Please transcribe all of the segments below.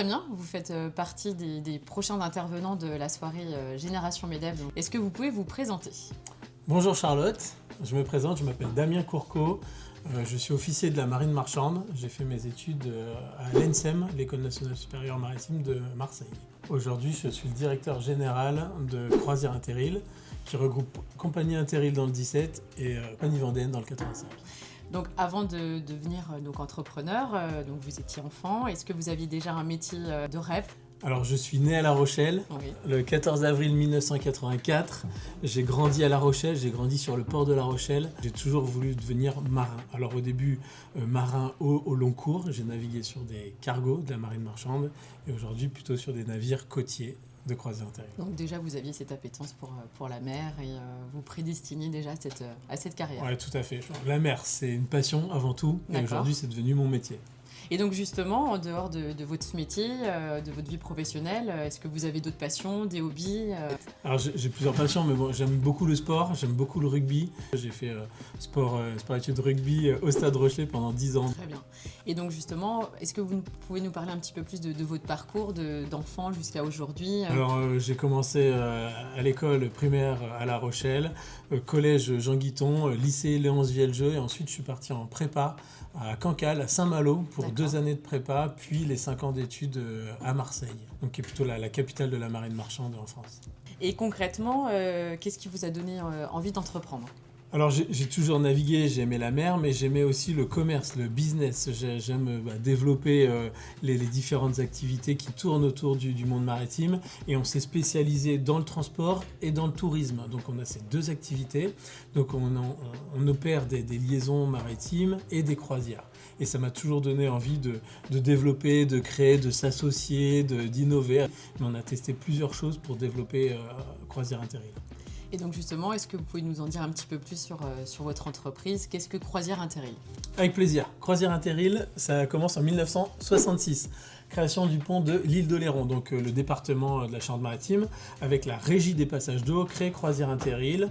Damien, vous faites partie des prochains intervenants de la soirée Génération MEDEF. Est-ce que vous pouvez vous présenter ? Bonjour Charlotte, je me présente, je m'appelle Damien Courcot, je suis officier de la marine marchande. J'ai fait mes études à l'ENSEM, l'École nationale supérieure maritime de Marseille. Aujourd'hui, je suis le directeur général de Croisière Interrail, qui regroupe Compagnie Interrail dans le 17 et Compagnie Vendéenne dans le 85. Donc avant de devenir entrepreneur, donc vous étiez enfant, est-ce que vous aviez déjà un métier de rêve ? Alors je suis né à La Rochelle, Oui. Le 14 avril 1984. J'ai grandi à La Rochelle, j'ai grandi sur le port de La Rochelle. J'ai toujours voulu devenir marin. Alors au début, marin au long cours, j'ai navigué sur des cargos de la marine marchande et aujourd'hui plutôt sur des navires côtiers de Croisière Interrail. Donc déjà vous aviez cette appétence pour la mer et vous prédestiniez déjà à cette carrière. Oui, tout à fait. La mer, c'est une passion avant tout et D'accord. aujourd'hui c'est devenu mon métier. Et donc justement, en dehors de votre métier, de votre vie professionnelle, est-ce que vous avez d'autres passions, des hobbies ? Alors j'ai plusieurs passions, mais bon, j'aime beaucoup le sport, j'aime beaucoup le rugby. J'ai fait sport-études rugby au Stade Rochelet pendant 10 ans. Très bien. Et donc justement, est-ce que vous pouvez nous parler un petit peu plus de votre parcours d'enfant jusqu'à aujourd'hui ? Alors j'ai commencé à l'école primaire à La Rochelle, collège Jean Guiton, lycée Léonce Vieljeu et ensuite je suis parti en prépa à Cancale, à Saint-Malo pour D'accord. 2 années de prépa, puis les 5 ans d'études à Marseille, donc qui est plutôt la capitale de la marine marchande en France. Et concrètement, qu'est-ce qui vous a donné envie d'entreprendre ? Alors j'ai toujours navigué, j'aimais la mer, mais j'aimais aussi le commerce, le business. J'aime développer les différentes activités qui tournent autour du monde maritime. Et on s'est spécialisé dans le transport et dans le tourisme. Donc on a ces 2 activités. Donc on opère des liaisons maritimes et des croisières. Et ça m'a toujours donné envie de développer, de créer, de s'associer, d'innover. Mais on a testé plusieurs choses pour développer Croisière Interrail. Et donc justement, est-ce que vous pouvez nous en dire un petit peu plus sur votre entreprise ? Qu'est-ce que Croisière Interrail ? Avec plaisir. Croisière Interrail, ça commence en 1966. Création du pont de l'île d'Oléron, donc le département de la Charente-Maritime, avec la régie des passages d'eau, crée Croisière Interrail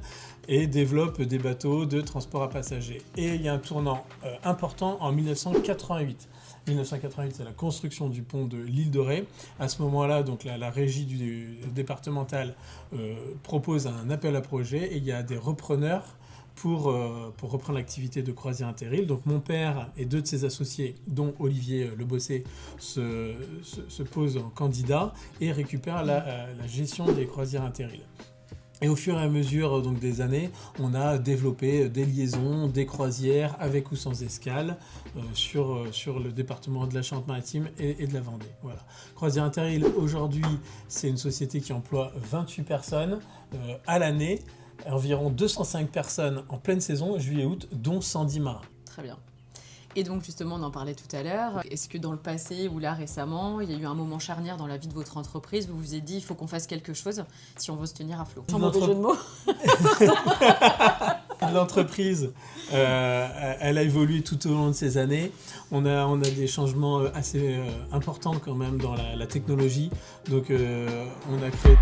et développe des bateaux de transport à passagers. Et il y a un tournant important en 1988. 1988, c'est la construction du pont de l'île de Ré. À ce moment-là, donc la régie départementale propose un appel à projet et il y a des repreneurs pour reprendre l'activité de Croisière Interrail. Donc mon père et 2 de ses associés, dont Olivier Lebossé, se posent en candidat et récupèrent la gestion des Croisières Interrail. Et au fur et à mesure donc, des années, on a développé des liaisons, des croisières avec ou sans escale sur le département de la Charente-Maritime et de la Vendée. Voilà. Croisière Interrail, aujourd'hui, c'est une société qui emploie 28 personnes à l'année, environ 205 personnes en pleine saison, juillet-août, dont 110 marins. Très bien. Et donc justement, on en parlait tout à l'heure. Est-ce que dans le passé ou là récemment, il y a eu un moment charnière dans la vie de votre entreprise où vous vous êtes dit il faut qu'on fasse quelque chose si on veut se tenir à flot ? Sans mauvais jeu de mots. L'entreprise, elle a évolué tout au long de ces années. On a des changements assez importants quand même dans la technologie. Donc on a créé